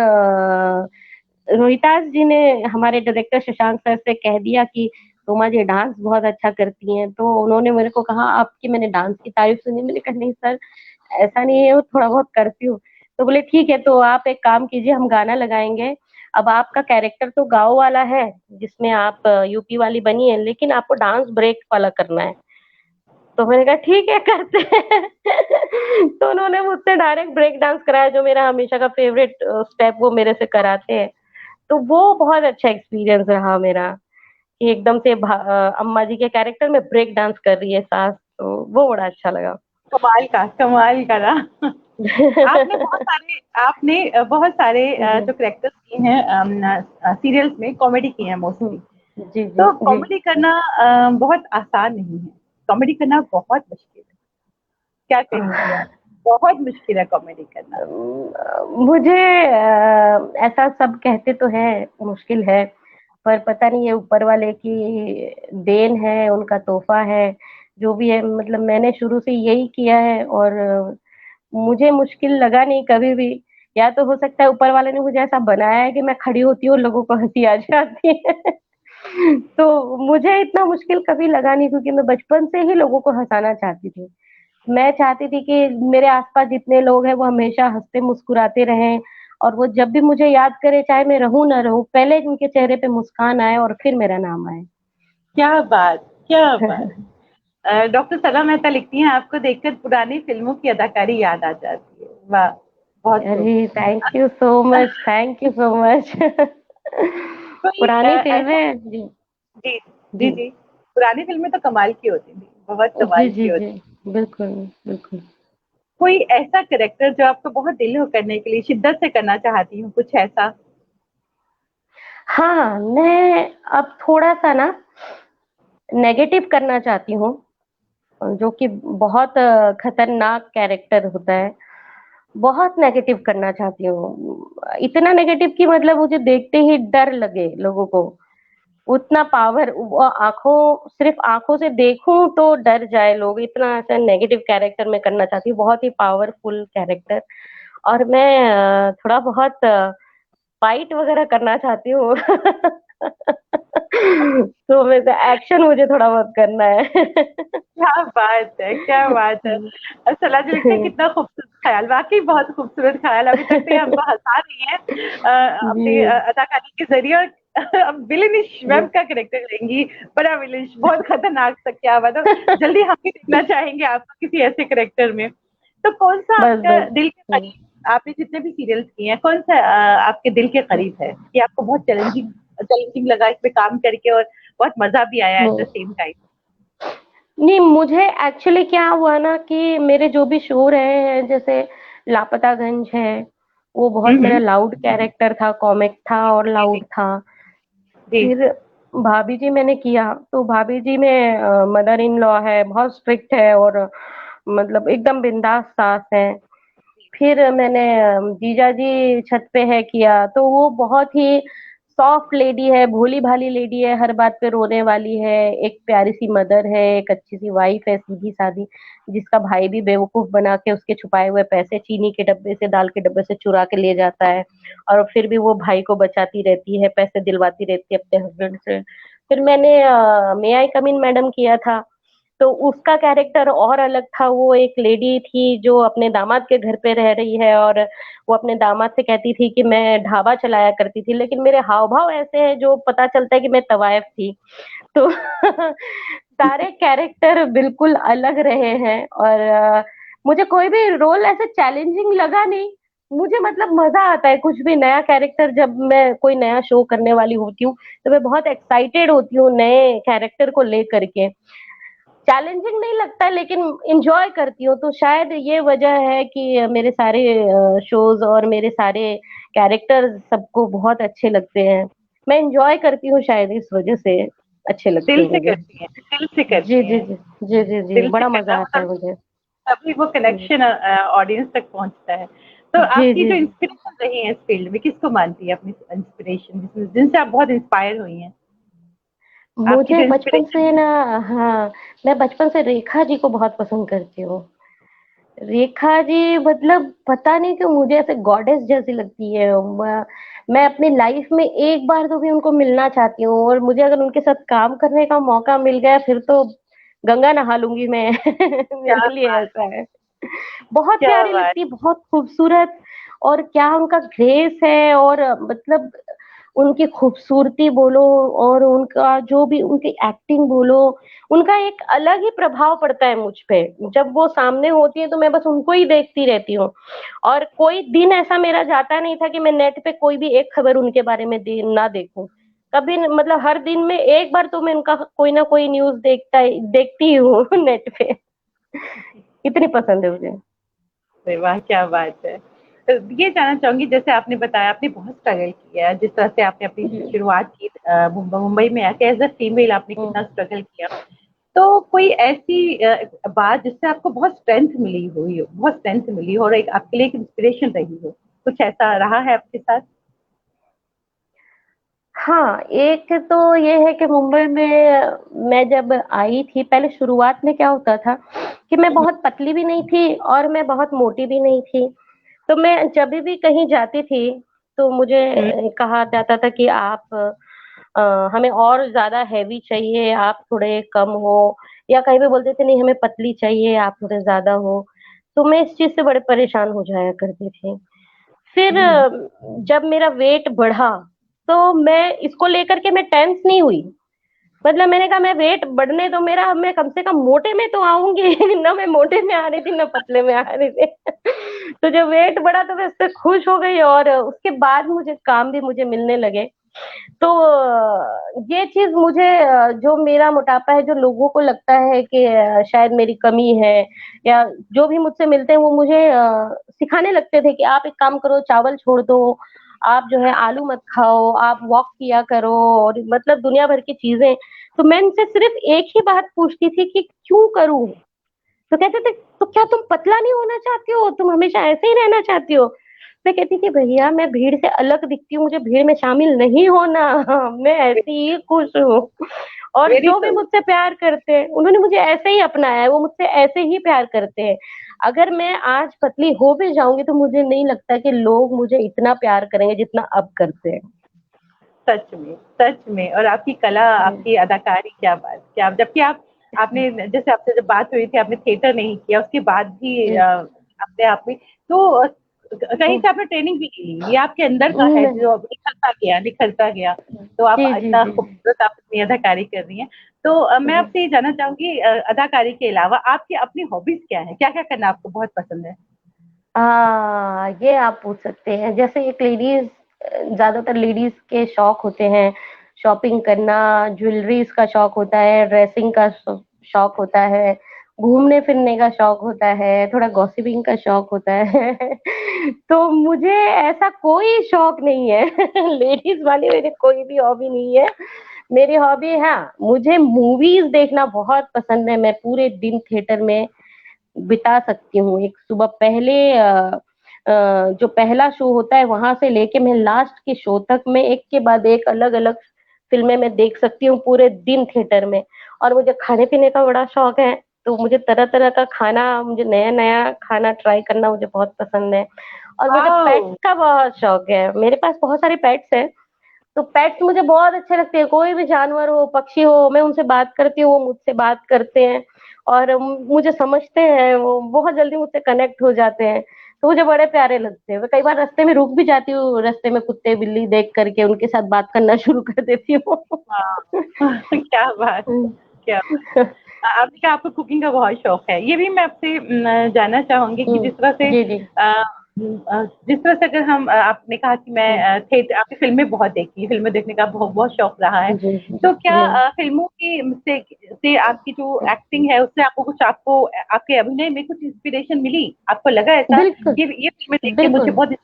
Speaker 2: रोहितास जी ने, हमारे डायरेक्टर शशांक सर से कह दिया कि सोमा जी डांस बहुत अच्छा करती हैं। तो उन्होंने मेरे को कहा आपकी मैंने डांस की तारीफ सुनी, मैंने कहा नहीं सर ऐसा नहीं है, वो थोड़ा बहुत करती हूँ। तो बोले ठीक है, तो आप एक काम कीजिए, हम गाना लगाएंगे। अब आपका कैरेक्टर तो गाँव वाला है जिसमें आप यूपी वाली बनी है, लेकिन आपको डांस ब्रेक वाला करना है। तो मैंने कहा ठीक है करते हैं। तो उन्होंने मुझसे डायरेक्ट ब्रेक डांस कराया, जो मेरा हमेशा का फेवरेट स्टेप वो मेरे से कराते हैं। तो वो बहुत अच्छा एक्सपीरियंस रहा मेरा, कि एकदम से अम्मा जी के कैरेक्टर में ब्रेक डांस कर रही है सास, तो वो बड़ा अच्छा लगा।
Speaker 1: कमाल का, कमाल का ना। आपने बहुत सारे
Speaker 2: जी
Speaker 1: जो करेक्टर्स किए हैं सीरियल्स में, कॉमेडी किए हैं मोस्टली।
Speaker 2: जी, जी,
Speaker 1: तो
Speaker 2: जी।
Speaker 1: कॉमेडी करना बहुत आसान नहीं है, कॉमेडी करना बहुत मुश्किल है। क्या कहेंगी आप? बहुत मुश्किल है कॉमेडी करना।
Speaker 2: मुझे ऐसा सब कहते तो हैं मुश्किल है, पर पता नहीं ये ऊपर वाले की देन है, उनका तोहफा है, जो भी है। मतलब मैंने शुरू से यही किया है और मुझे मुश्किल लगा नहीं कभी भी। या तो हो सकता है ऊपर वाले ने मुझे ऐसा बनाया है कि मैं खड़ी होती हूँ, लोगों को हंसी आ जाती है। तो मुझे इतना मुश्किल कभी लगा नहीं, क्योंकि मैं बचपन से ही लोगों को हंसाना चाहती थी। मैं चाहती थी कि मेरे आसपास जितने लोग हैं वो हमेशा हंसते मुस्कुराते रहें, और वो जब भी मुझे याद करे, चाहे मैं रहूं ना रहूं, पहले उनके चेहरे पे मुस्कान आए और फिर मेरा नाम आए।
Speaker 1: क्या बात, क्या बात। डॉक्टर सना मेहता लिखती हैं, आपको देखकर पुरानी फिल्मों की अदाकारी याद आ जाती है। वाह, बहुत खूब।
Speaker 2: अरे thank you so much, thank you so much.
Speaker 1: कोई
Speaker 2: पुरानी
Speaker 1: ऐसा,
Speaker 2: फिल्में जी।
Speaker 1: जी
Speaker 2: जी,
Speaker 1: जी जी, पुरानी फिल्में तो कमाल की होती थी, बहुत
Speaker 2: जी,
Speaker 1: कमाल
Speaker 2: जी,
Speaker 1: की
Speaker 2: जी,
Speaker 1: होती।
Speaker 2: बिल्कुल, बिल्कुल।
Speaker 1: कोई ऐसा कैरेक्टर जो आपको बहुत दिल हो करने के लिए शिद्दत से करना चाहती हूँ, कुछ ऐसा?
Speaker 2: हाँ, मैं अब थोड़ा सा ना नेगेटिव करना चाहती हूँ, जो कि बहुत खतरनाक कैरेक्टर होता है। बहुत नेगेटिव करना चाहती हूँ, इतना नेगेटिव कि मतलब मुझे देखते ही डर लगे लोगों को। उतना पावर, वो आंखों, सिर्फ आंखों से देखूं तो डर जाए लोग, इतना ऐसा नेगेटिव कैरेक्टर मैं करना चाहती हूँ, बहुत ही पावरफुल कैरेक्टर। और मैं थोड़ा बहुत फाइट वगैरह करना चाहती हूँ। तो मैं एक्शन मुझे थोड़ा बहुत करना है।
Speaker 1: क्या बात है, क्या बात है। सलाह जी लिखते हैं, कितना खूबसूरत ख्याल, वाकई बहुत खूबसूरत ख्याल। अभी तक तो ये हमको हंसा रही है
Speaker 2: जी,
Speaker 1: अपनी अदाकारी के जरिए। और अब विलेनिश
Speaker 2: जी।
Speaker 1: मैम का कैरेक्टर लेंगी, बड़ा विलेनिश, बहुत खतरनाक सा, क्या बात है। जल्दी हम भी देखना चाहेंगे आपको किसी ऐसे कैरेक्टर में। तो कौन सा
Speaker 2: बस,
Speaker 1: आपका
Speaker 2: बस।
Speaker 1: दिल के करीब, आपने जितने भी सीरियल्स किए हैं, कौन सा आपके दिल के करीब है कि आपको बहुत चैलेंजिंग चैलेंजिंग लगा इसमें काम करके, और बहुत मजा भी आया एट द
Speaker 2: नहीं,
Speaker 1: सेम टाइम?
Speaker 2: नहीं, मुझे एक्चुअली क्या हुआ ना कि मेरे जो भी शो रहे हैं, जैसे लापतागंज है, वो बहुत मेरा
Speaker 1: हम्म,
Speaker 2: लाउड कैरेक्टर था, कॉमिक था और
Speaker 1: जी
Speaker 2: लाउड था।
Speaker 1: जी
Speaker 2: फिर भाभी जी मैंने किया, तो भाभी जी में मदर इन लॉ है, बहुत स्ट्रिक्ट है और मतलब एकदम बिंदास सास है। फिर मैंने जीजा जी छत पे है किया, तो वो बहुत ही सॉफ्ट लेडी है, भोली भाली लेडी है, हर बात पे रोने वाली है, एक प्यारी सी मदर है, एक अच्छी सी वाइफ है, सीधी सादी, जिसका भाई भी बेवकूफ बना के उसके छुपाए हुए पैसे चीनी के डब्बे से, दाल के डब्बे से चुरा के ले जाता है, और फिर भी वो भाई को बचाती रहती है, पैसे दिलवाती रहती है अपने हस्बैंड से। फिर मैंने मे आई कम इन मैडम किया था, तो उसका कैरेक्टर और अलग था। वो एक लेडी थी जो अपने दामाद के घर पे रह रही है, और वो अपने दामाद से कहती थी कि मैं ढाबा चलाया करती थी, लेकिन मेरे हाव भाव ऐसे हैं जो पता चलता है कि मैं तवायफ थी। तो सारे कैरेक्टर बिल्कुल अलग रहे हैं, और मुझे कोई भी रोल ऐसे चैलेंजिंग लगा नहीं। मुझे मतलब मजा आता है कुछ भी नया कैरेक्टर, जब मैं कोई नया शो करने वाली होती हूँ तो मैं बहुत एक्साइटेड होती हूँ नए कैरेक्टर को लेकर के। चैलेंजिंग नहीं लगता, लेकिन इंजॉय करती हूँ, तो शायद ये वजह है कि मेरे सारे शोज और मेरे सारे कैरेक्टर सबको बहुत अच्छे लगते हैं। मैं इंजॉय करती हूँ, शायद इस वजह से अच्छे लगते
Speaker 1: दिल
Speaker 2: हैं
Speaker 1: से
Speaker 2: मुझे।
Speaker 1: करती हैं, दिल से
Speaker 2: जी,
Speaker 1: करती
Speaker 2: जी,
Speaker 1: हैं।
Speaker 2: जी, जी, जी, जी,
Speaker 1: दिल से
Speaker 2: बड़ा
Speaker 1: करना
Speaker 2: मजा आता है
Speaker 1: मतलब
Speaker 2: मुझे।
Speaker 1: तभी वो कनेक्शन ऑडियंस तक पहुंचता है। तो
Speaker 2: जी,
Speaker 1: आपकी
Speaker 2: जी,
Speaker 1: जो
Speaker 2: जी।
Speaker 1: इंस्पिरेशन रही है इस फील्ड में, किसको मानती है अपनी इंस्पिरेशन, जिनसे आप बहुत इंस्पायर हुई हैं? आपकी
Speaker 2: मुझे
Speaker 1: जो
Speaker 2: बचपन
Speaker 1: इंस्पिरेशन
Speaker 2: से
Speaker 1: है?
Speaker 2: ना, हाँ, मैं बचपन से रेखा जी को बहुत पसंद करती हूँ। रेखा जी मतलब पता नहीं क्यों मुझे ऐसे गॉडेस जैसी लगती है। मैं अपनी लाइफ में एक बार तो भी उनको मिलना चाहती हूँ, और मुझे अगर उनके साथ काम करने का मौका मिल गया फिर तो गंगा नहा लूंगी मैं।
Speaker 1: क्या
Speaker 2: मेरे लिए
Speaker 1: बात,
Speaker 2: ऐसा है। बहुत
Speaker 1: क्या
Speaker 2: प्यारी
Speaker 1: बात।
Speaker 2: लगती है, बहुत खूबसूरत, और क्या उनका ग्रेस है, और मतलब उनकी खूबसूरती बोलो, और उनका जो भी उनकी एक्टिंग बोलो, उनका एक अलग ही प्रभाव पड़ता है मुझ पे। जब वो सामने होती है तो मैं बस उनको ही देखती रहती हूँ, और कोई दिन ऐसा मेरा जाता नहीं था कि मैं नेट पे कोई भी एक खबर उनके बारे में ना देखूं। कभी मतलब हर दिन में एक बार तो मैं उनका कोई ना कोई न्यूज देखती ही हूँ नेट पे। इतनी पसंद है मुझे।
Speaker 1: अरे वाह, क्या बात है। तो ये जानना चाहूंगी, जैसे आपने बताया आपने बहुत स्ट्रगल किया है, जिस तरह से आपने अपनी
Speaker 2: जी,
Speaker 1: शुरुआत की मुंबई में आके एज अ फीमेल आपने कितना स्ट्रगल किया, तो कोई ऐसी बात जिससे आपको बहुत स्ट्रेंथ मिली हुई हो, बहुत स्ट्रेंथ मिली हो और एक आपके लिए एक इंस्पिरेशन रही हो, कुछ ऐसा रहा है आपके साथ?
Speaker 2: हाँ, एक तो ये है कि मुंबई में मैं जब आई थी, पहले शुरुआत में क्या होता था कि मैं बहुत पतली भी नहीं थी और मैं बहुत मोटी भी नहीं थी। तो मैं जब भी कहीं जाती थी तो मुझे
Speaker 1: हम्म,
Speaker 2: कहा जाता था कि आप हमें और ज्यादा हैवी चाहिए, आप थोड़े कम हो, या कहीं भी बोलते थे नहीं हमें पतली चाहिए, आप थोड़े ज्यादा हो। तो मैं इस चीज से बड़े परेशान हो जाया करती थी। फिर
Speaker 1: हम्म,
Speaker 2: जब मेरा वेट बढ़ा तो मैं इसको लेकर के मैं टेंस नहीं हुई। मतलब मैंने कहा मैं वेट बढ़ने दो मेरा, मैं कम से कम मोटे में तो आऊंगी ना मैं मोटे में आ रही थी ना पतले में आ रही थी। तो जब वेट बढ़ा तो मैं उससे खुश हो गई, और उसके बाद मुझे काम भी मुझे मिलने लगे। तो ये चीज मुझे जो मेरा मोटापा है, जो लोगों को लगता है कि शायद मेरी कमी है, या जो भी मुझसे मिलते हैं वो मुझे सिखाने लगते थे कि आप एक काम करो, चावल छोड़ दो, आप जो है आलू मत खाओ, आप वॉक किया करो, और मतलब दुनिया भर की चीजें। तो मैं इनसे सिर्फ एक ही बात पूछती थी कि क्यों करूं। तो कहते थे तो क्या तुम पतला नहीं होना चाहती हो, तुम हमेशा ऐसे ही रहना चाहती हो। मैं कहती थी भैया मैं भीड़ से अलग दिखती हूँ, मुझे भीड़ में शामिल नहीं होना। मैं ऐसी ही खुश हूँ। और
Speaker 1: वेरी
Speaker 2: जो भी
Speaker 1: ट्रू।
Speaker 2: मुझसे प्यार करते हैं उन्होंने मुझे ऐसे ही अपनाया है, वो मुझसे ऐसे ही प्यार करते हैं। अगर मैं आज पतली हो भी जाऊंगी तो मुझे नहीं लगता कि लोग मुझे इतना प्यार करेंगे जितना अब करते हैं।
Speaker 1: सच में, सच में। और आपकी कला, आपकी अदाकारी, क्या बात, क्या, जबकि आप, आपने जैसे आपसे जब बात हुई थी आपने थिएटर नहीं किया, उसके बाद भी
Speaker 2: जी।
Speaker 1: अपने आप में तो कहीं से आपने ट्रेनिंग भी ली, ये आपके अंदर का है
Speaker 2: नहीं।
Speaker 1: जो अब निखरता गया, निखरता गया। तो आप
Speaker 2: जी जी
Speaker 1: इतना
Speaker 2: जी
Speaker 1: खूबसूरत आप अपनी अदाकारी कर रही हैं। तो मैं
Speaker 2: जी।
Speaker 1: आपसे ये जानना चाहूंगी, अदाकारी के अलावा आपकी अपनी हॉबीज क्या है, क्या क्या करना आपको बहुत पसंद है?
Speaker 2: ये आप पूछ सकते हैं, जैसे एक लेडीज, ज्यादातर लेडीज के शौक होते हैं, शॉपिंग करना, ज्वेलरीज का शौक होता है, ड्रेसिंग का शौक होता है, घूमने फिरने का शौक होता है, थोड़ा गॉसिपिंग का शौक होता है। तो मुझे ऐसा कोई शौक नहीं है। लेडीज वाली मेरी कोई भी हॉबी नहीं है। मेरी हॉबी, हाँ, मुझे मूवीज देखना बहुत पसंद है। मैं पूरे दिन थिएटर में बिता सकती हूँ। एक सुबह पहले जो पहला शो होता है वहां से लेके मैं लास्ट के शो तक मैं एक के बाद एक अलग अलग फिल्में मैं देख सकती हूँ पूरे दिन थिएटर में। और मुझे खाने पीने का बड़ा शौक है, तो मुझे तरह तरह का खाना, मुझे नया नया खाना ट्राई करना मुझे बहुत पसंद है। और मुझे पेट्स
Speaker 1: वाओ!
Speaker 2: का बहुत शौक है, मेरे पास बहुत सारे पेट्स हैं। तो पेट्स मुझे बहुत अच्छे लगते हैं, कोई भी जानवर हो, पक्षी हो, मैं उनसे बात करती हूँ, वो मुझसे बात करते हैं और मुझे समझते हैं, वो बहुत जल्दी मुझसे कनेक्ट हो जाते हैं। तो मुझे बड़े प्यारे लगते हैं। मैं कई बार रास्ते में रुक भी जाती हूँ, रास्ते में कुत्ते बिल्ली देख करके उनके साथ बात करना शुरू कर देती हूँ।
Speaker 1: हाँ। क्या बात, क्या बात। आपने कहा आपको कुकिंग का बहुत शौक है, ये भी मैं आपसे जानना चाहूंगी कि जिस तरह से
Speaker 2: जी जी।
Speaker 1: जिस तरह से अगर हम आपने कहा कि
Speaker 2: हम्म,
Speaker 1: मैं थिएटर, आपने फिल्में बहुत देखी, फिल्में देखने का बहुत बहुत शौक रहा है,
Speaker 2: जी जी
Speaker 1: तो क्या
Speaker 2: जी।
Speaker 1: फिल्मों की से आपकी जो एक्टिंग है उससे आपको कुछ, आपको आपके अभिनय में कुछ इंस्पिरेशन मिली, आपको लगा ऐसा
Speaker 2: बिल्कुल
Speaker 1: कि ये फिल्में देख के मुझे
Speaker 2: बिल्कुल।
Speaker 1: बहुत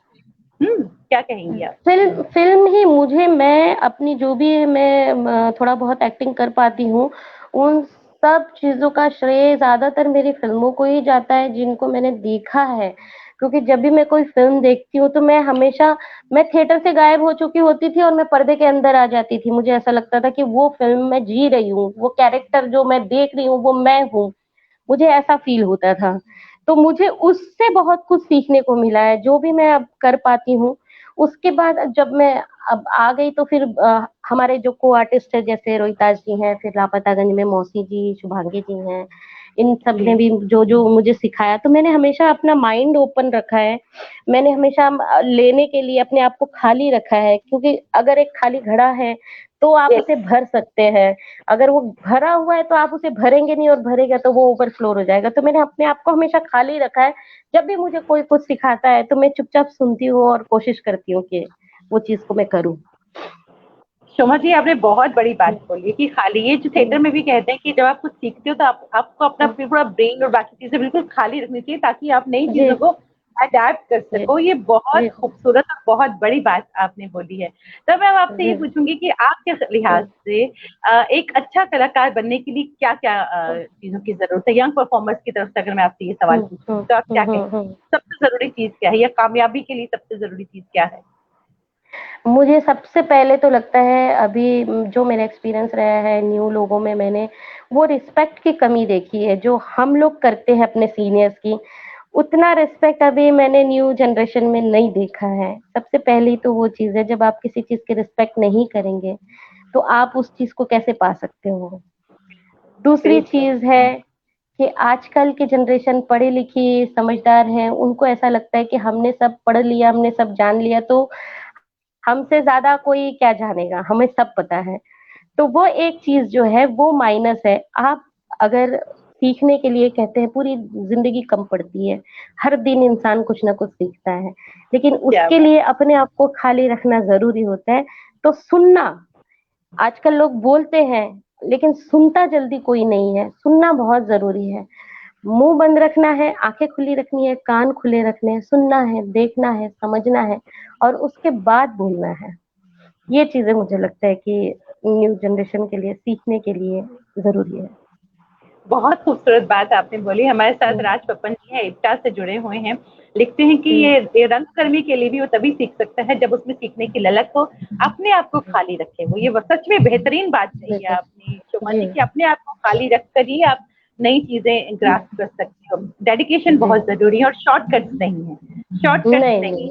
Speaker 1: क्या कहेंगी आप?
Speaker 2: फिल्म फिल्म ही मुझे, मैं अपनी जो भी मैं थोड़ा बहुत एक्टिंग कर पाती हूँ, उन सब चीजों का श्रेय ज्यादातर मेरी फिल्मों को ही जाता है जिनको मैंने देखा है। क्योंकि जब भी मैं कोई फिल्म देखती हूँ तो मैं हमेशा, मैं थिएटर से गायब हो चुकी होती थी और मैं पर्दे के अंदर आ जाती थी। मुझे ऐसा लगता था कि वो फिल्म मैं जी रही हूँ, वो कैरेक्टर जो मैं देख रही हूँ वो मैं हूँ, मुझे ऐसा फील होता था। तो मुझे उससे बहुत कुछ सीखने को मिला है, जो भी मैं अब कर पाती हूँ। उसके बाद जब मैं अब आ गई तो फिर हमारे जो को आर्टिस्ट है जैसे रोहिताज जी हैं, फिर लापतागंज में मौसी जी, शुभांगी जी हैं, इन सब
Speaker 1: जी।
Speaker 2: ने भी जो जो मुझे सिखाया, तो मैंने हमेशा अपना माइंड ओपन रखा है। मैंने हमेशा लेने के लिए अपने आप को खाली रखा है, क्योंकि अगर एक खाली घड़ा है तो आप
Speaker 1: यस।
Speaker 2: उसे भर सकते हैं। अगर वो भरा हुआ है तो आप उसे भरेंगे नहीं, और भरेगा तो वो ओवरफ्लो हो जाएगा। तो मैंने अपने आप को हमेशा खाली रखा है। जब भी मुझे कोई कुछ सिखाता है तो मैं चुपचाप सुनती हूँ और कोशिश करती हूँ कि वो चीज को मैं करूँ।
Speaker 1: शोभा जी, आपने बहुत बड़ी बात बोली कि खाली, ये जो थिएटर
Speaker 2: हम्म,
Speaker 1: में भी कहते हैं कि जब आप कुछ सीखते हो तो आपको अपना
Speaker 2: हम्म,
Speaker 1: पूरा ब्रेन और बाकी चीजें बिल्कुल खाली रखनी चाहिए ताकि आप नई
Speaker 2: जी
Speaker 1: चीजों को अडेप्ट कर
Speaker 2: जी
Speaker 1: सको, ये बहुत
Speaker 2: जी
Speaker 1: खूबसूरत और बहुत बड़ी बात आपने बोली है। तो मैं आपसे ये
Speaker 2: जी
Speaker 1: पूछूंगी कि आपके लिहाज से एक अच्छा कलाकार बनने के लिए क्या क्या चीजों की जरूरत है? यंग परफॉर्मर्स की तरफ से अगर मैं आपसे ये सवाल पूछूं तो आप क्या कहेंगे?
Speaker 2: हम्म।
Speaker 1: सबसे जरूरी चीज क्या है, या कामयाबी के लिए सबसे जरूरी चीज क्या है?
Speaker 2: मुझे सबसे पहले तो लगता है अभी जो मेरा एक्सपीरियंस रहा है न्यू लोगों में, मैंने वो रिस्पेक्ट की कमी देखी है जो हम लोग करते हैं अपने सीनियर्स की। उतना रिस्पेक्ट अभी मैंने न्यू जनरेशन में नहीं देखा है। सबसे पहली तो वो चीज है, जब आप किसी चीज की रिस्पेक्ट नहीं करेंगे तो आप उस चीज को कैसे पा सकते हो। दूसरी
Speaker 1: बिल्कुल।
Speaker 2: चीज है कि आजकल की जनरेशन पढ़ी लिखी समझदार है, उनको ऐसा लगता है कि हमने सब पढ़ लिया, हमने सब जान लिया, तो हमसे ज्यादा कोई क्या जानेगा, हमें सब पता है। तो वो एक चीज जो है वो माइनस है। आप अगर सीखने के लिए कहते हैं, पूरी जिंदगी कम पड़ती है, हर दिन इंसान कुछ ना कुछ सीखता है, लेकिन
Speaker 1: क्या
Speaker 2: उसके
Speaker 1: बात।
Speaker 2: लिए अपने आप को खाली रखना जरूरी होता है। तो सुनना, आजकल लोग बोलते हैं लेकिन सुनता जल्दी कोई नहीं है, सुनना बहुत जरूरी है। मुंह बंद रखना है, आंखें खुली रखनी है, कान खुले रखने हैं, सुनना है, देखना है, समझना है और उसके बाद बोलना है। ये चीजें मुझे लगता है कि न्यू जनरेशन के लिए सीखने के लिए जरूरी है।
Speaker 1: बहुत खूबसूरत बात आपने बोली। हमारे साथ
Speaker 2: हम्म,
Speaker 1: राज पपन जी हैं, इप्टा से जुड़े हुए हैं। लिखते हैं कि
Speaker 2: जी
Speaker 1: ये रंगकर्मी के लिए भी वो तभी सीख सकता है जब उसमें सीखने की ललक हो, अपने आप को
Speaker 2: जी
Speaker 1: खाली रखे वो। ये सच में बेहतरीन बात कही है
Speaker 2: बिल्कुल।
Speaker 1: आपने शोभा
Speaker 2: जी
Speaker 1: जी, कि अपने आप को खाली रख कर ही आप नई चीजें ग्रास्प कर सकते हो। डेडिकेशन
Speaker 2: जी
Speaker 1: बहुत जरूरी है और शॉर्टकट्स नहीं है, शॉर्टकट्स
Speaker 2: नहीं
Speaker 1: नहीं है,
Speaker 2: नहीं,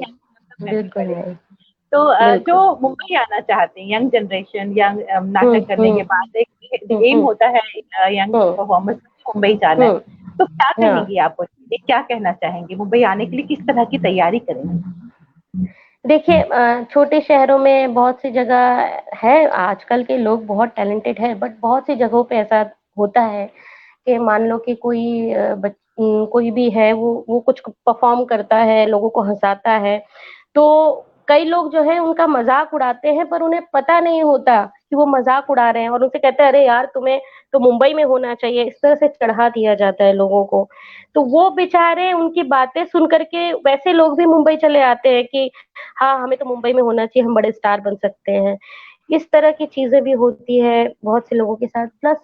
Speaker 1: मेहनत करनी
Speaker 2: बिल्कुल
Speaker 1: पड़ेगी।
Speaker 2: नहीं।
Speaker 1: तो जो
Speaker 2: बिल्कुल।
Speaker 1: मुंबई आना चाहते हैं यंग जनरेशन, यंग नाटक करने के
Speaker 2: हम्म।
Speaker 1: बाद एक एम
Speaker 2: हम्म।
Speaker 1: होता है यंग
Speaker 2: हम्म।
Speaker 1: परफॉर्मर्स मुंबई जाना है,
Speaker 2: हम्म।
Speaker 1: तो क्या
Speaker 2: हाँ,
Speaker 1: कहेंगी आप उनके लिए? क्या कहना चाहेंगे मुंबई आने के लिए, किस तरह की तैयारी करेंगे?
Speaker 2: देखिए छोटे शहरों में बहुत सी जगह है, आजकल के लोग बहुत टैलेंटेड है, बट बहुत सी जगहों पे ऐसा होता है कि मान लो कि कोई भी है, वो कुछ परफॉर्म करता है, लोगों को हंसाता है, तो कई लोग जो है उनका मजाक उड़ाते हैं, पर उन्हें पता नहीं होता कि वो मजाक उड़ा रहे हैं, और उनसे कहते हैं अरे यार तुम्हें तो मुंबई में होना चाहिए, इस तरह से चढ़ा दिया जाता है लोगों को। तो वो बेचारे उनकी बातें सुन करके वैसे लोग भी मुंबई चले आते हैं कि हाँ हमें तो मुंबई में होना चाहिए, हम बड़े स्टार बन सकते हैं। इस तरह की चीजें भी होती है बहुत से लोगों के साथ। प्लस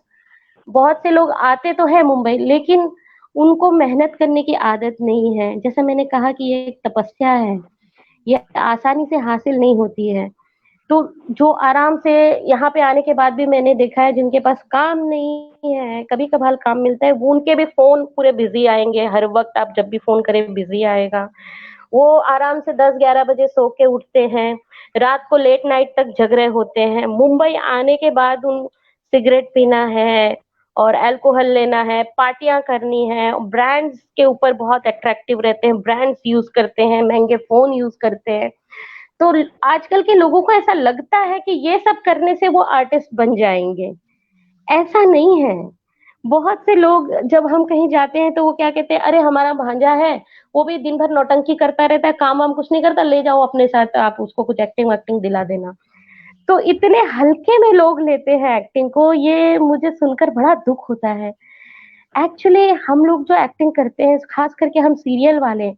Speaker 2: बहुत से लोग आते तो है मुंबई, लेकिन उनको मेहनत करने की आदत नहीं है। जैसा मैंने कहा कि ये एक तपस्या है, ये आसानी से हासिल नहीं होती है। तो जो आराम से यहाँ पे आने के बाद भी मैंने देखा है, जिनके पास काम नहीं है, कभी कभार काम मिलता है, वो उनके भी फोन पूरे बिजी आएंगे, हर वक्त आप जब भी फोन करें बिजी आएगा। वो आराम से 10-11 बजे सो के उठते हैं, रात को लेट नाइट तक जग रहे होते हैं। मुंबई आने के बाद उन सिगरेट पीना है और अल्कोहल लेना है, पार्टियां करनी है, ब्रांड्स के ऊपर बहुत अट्रैक्टिव रहते हैं, ब्रांड्स यूज करते हैं, महंगे फोन यूज करते हैं। तो आजकल के लोगों को ऐसा लगता है कि ये सब करने से वो आर्टिस्ट बन जाएंगे। ऐसा नहीं है। बहुत से लोग जब हम कहीं जाते हैं तो वो क्या कहते हैं, अरे हमारा भांजा है, वो भी दिन भर नौटंकी करता रहता है, काम वाम कुछ नहीं करता, ले जाओ अपने साथ, आप उसको कुछ एक्टिंग वैक्टिंग दिला देना। तो इतने हल्के में लोग लेते हैं एक्टिंग को, ये मुझे सुनकर बड़ा दुख होता है। एक्चुअली हम लोग जो एक्टिंग करते हैं, खास करके हम सीरियल वाले,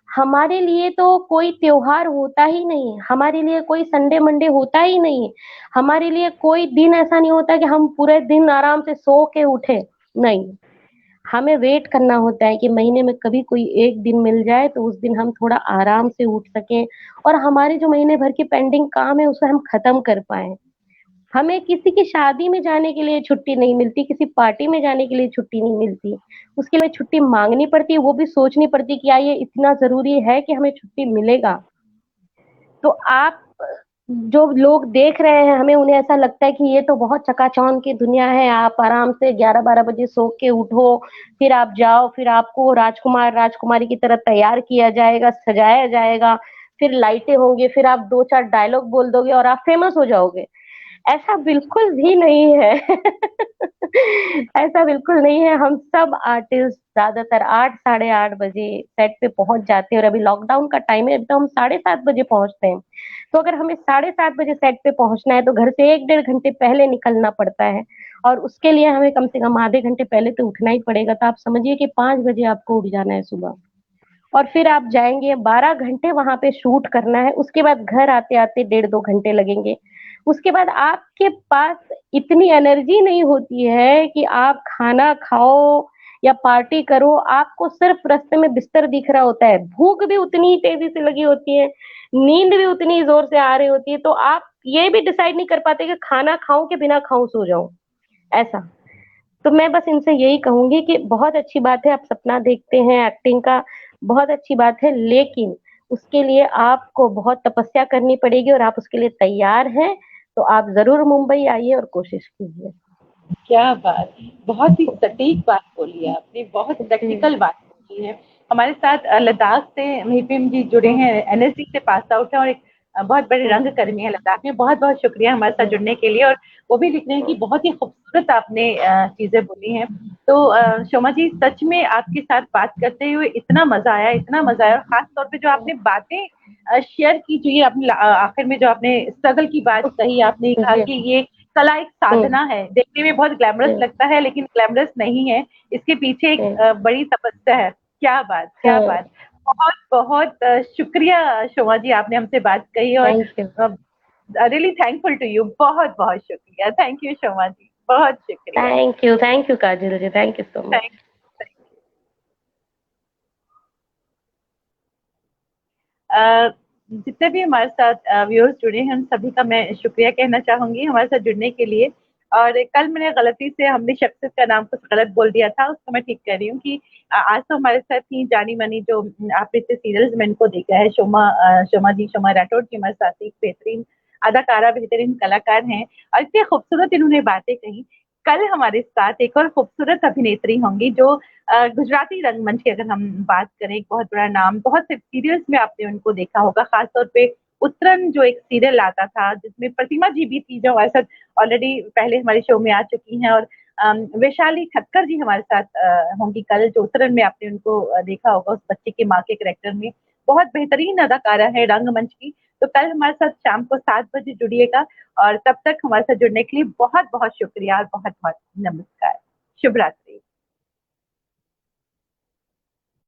Speaker 2: हमारे लिए तो कोई त्योहार होता ही नहीं, हमारे लिए कोई संडे मंडे होता ही नहीं, हमारे लिए कोई दिन ऐसा नहीं होता कि हम पूरे दिन आराम से सो के उठे। नहीं, हमें वेट करना होता है कि महीने में कभी कोई एक दिन मिल जाए तो उस दिन हम थोड़ा आराम से उठ सकें और हमारे जो महीने भर के पेंडिंग काम है उसे हम खत्म कर पाए। हमें किसी की शादी में जाने के लिए छुट्टी नहीं मिलती, किसी पार्टी में जाने के लिए छुट्टी नहीं मिलती, उसके लिए छुट्टी मांगनी पड़ती है, वो भी सोचनी पड़ती है कि क्या ये इतना जरूरी है कि हमें छुट्टी मिलेगा। तो आप जो लोग देख रहे हैं, हमें उन्हें ऐसा लगता है कि ये तो बहुत चकाचौंध की दुनिया है, आप आराम से 11-12 बजे सो के उठो, फिर आप जाओ, फिर आपको राजकुमार राजकुमारी की तरह तैयार किया जाएगा, सजाया जाएगा, फिर लाइटें होंगी, फिर आप 2-4 डायलॉग बोल दोगे और आप फेमस हो जाओगे। ऐसा बिल्कुल भी नहीं है। ऐसा बिल्कुल नहीं है। हम सब आर्टिस्ट ज्यादातर 8-8:30 बजे सेट पे पहुंच जाते हैं, और अभी लॉकडाउन का टाइम है, अभी तो हम 7:30 बजे पहुंचते हैं। तो अगर हमें 7:30 बजे सेट पे पहुंचना है तो घर से 1-1.5 घंटे पहले निकलना पड़ता है, और उसके लिए हमें कम से कम आधे घंटे पहले तो उठना ही पड़ेगा। तो आप समझिए कि 5 बजे आपको उठ जाना है सुबह, और फिर आप जाएंगे, 12 घंटे वहां पे शूट करना है, उसके बाद घर आते आते 1.5-2 घंटे लगेंगे। उसके बाद आपके पास इतनी एनर्जी नहीं होती है कि आप खाना खाओ या पार्टी करो, आपको सिर्फ रास्ते में बिस्तर दिख रहा होता है, भूख भी उतनी ही तेजी से लगी होती है, नींद भी उतनी जोर से आ रही होती है, तो आप ये भी डिसाइड नहीं कर पाते कि खाना खाऊं कि बिना खाऊं सो जाऊं, ऐसा। तो मैं बस इनसे यही कहूंगी कि बहुत अच्छी बात है आप सपना देखते हैं एक्टिंग का, बहुत अच्छी बात है, लेकिन उसके लिए आपको बहुत तपस्या करनी पड़ेगी और आप उसके लिए तैयार हैं तो आप जरूर मुंबई आइए और कोशिश कीजिए।
Speaker 1: क्या बात! बहुत ही सटीक बात बोली है आपने, बहुत
Speaker 2: जी।
Speaker 1: प्रैक्टिकल बात बोली है। हमारे साथ लद्दाख से महिपिम जी जुड़े
Speaker 2: हम्म,
Speaker 1: हैं, एनएसडी से पास आउट हैं और एक बहुत बड़े
Speaker 2: हम्म,
Speaker 1: रंगकर्मी हैं लद्दाख में। बहुत-बहुत शुक्रिया हमारे साथ
Speaker 2: हम्म,
Speaker 1: जुड़ने के लिए, और वो भी लिख रहे हैं कि बहुत ही खूबसूरत आपने चीज़ें बोली हैं। तो शोमा जी, सच में आपके साथ बात करते हुए इतना मज़ा आया, इतना मज़ा आया, और ख़ास तौर पे जो आपने बातें शेयर की, जो ये आपने आखिर में जो आपने स्ट्रगल की बात कही, आपने कहा
Speaker 2: जी।
Speaker 1: कि ये कला एक साधना है, देखने में बहुत ग्लैमरस
Speaker 2: जी।
Speaker 1: लगता है लेकिन ग्लैमरस नहीं है, इसके पीछे एक
Speaker 2: जी।
Speaker 1: बड़ी तपस्या है। क्या बात, क्या
Speaker 2: हाँ।
Speaker 1: बात! बहुत-बहुत शुक्रिया शोमा जी, आपने हमसे बात कही, और
Speaker 2: thank you.
Speaker 1: Really thankful to you. बहुत-बहुत शुक्रिया। थैंक यू शोमा जी, बहुत शुक्रिया।
Speaker 2: Thank you Kajal ji, thank you so
Speaker 1: thank
Speaker 2: much.
Speaker 1: Thank uh, जितने भी हमारे साथ व्यूअर्स जुड़े हैं, उन सभी का मैं शुक्रिया कहना चाहूँगी हमारे साथ जुड़ने के लिए। और कल मैंने गलती से हमने शख्सियत का नाम कुछ गलत बोल दिया था, उसको मैं ठीक कर रही हूँ कि आज तो हमारे साथ थी जानी-मानी, जो आपने इतने सीरियल्स में इनको देखा है, शोमा जी, शोमा राठौड़ जी हमारे साथ एक बेहतरीन अदाकारा, बेहतरीन कलाकार हैं, और इतनी खूबसूरत इन्होंने बातें कही। कल हमारे साथ एक और खूबसूरत अभिनेत्री होंगी, जो गुजराती रंगमंच की अगर हम बात करें, एक बहुत बड़ा नाम, बहुत से सीरियल्स में आपने उनको देखा होगा, खासतौर पे उत्तरन जो एक सीरियल आता था जिसमें प्रतिमा जी भी थी, जो हमारे साथ ऑलरेडी पहले हमारे शो में आ चुकी हैं, और वैशाली ठक्कर जी हमारे साथ होंगी कल, जो उत्तरन में आपने उनको देखा होगा उस बच्चे की माँ के कैरेक्टर में। बहुत बेहतरीन अदाकारा है रंगमंच की। तो कल हमारे साथ शाम को 7 बजे जुड़िएगा, और तब तक हमारे साथ जुड़ने के लिए बहुत-बहुत शुक्रिया और बहुत-बहुत नमस्कार। शुभ रात्रि।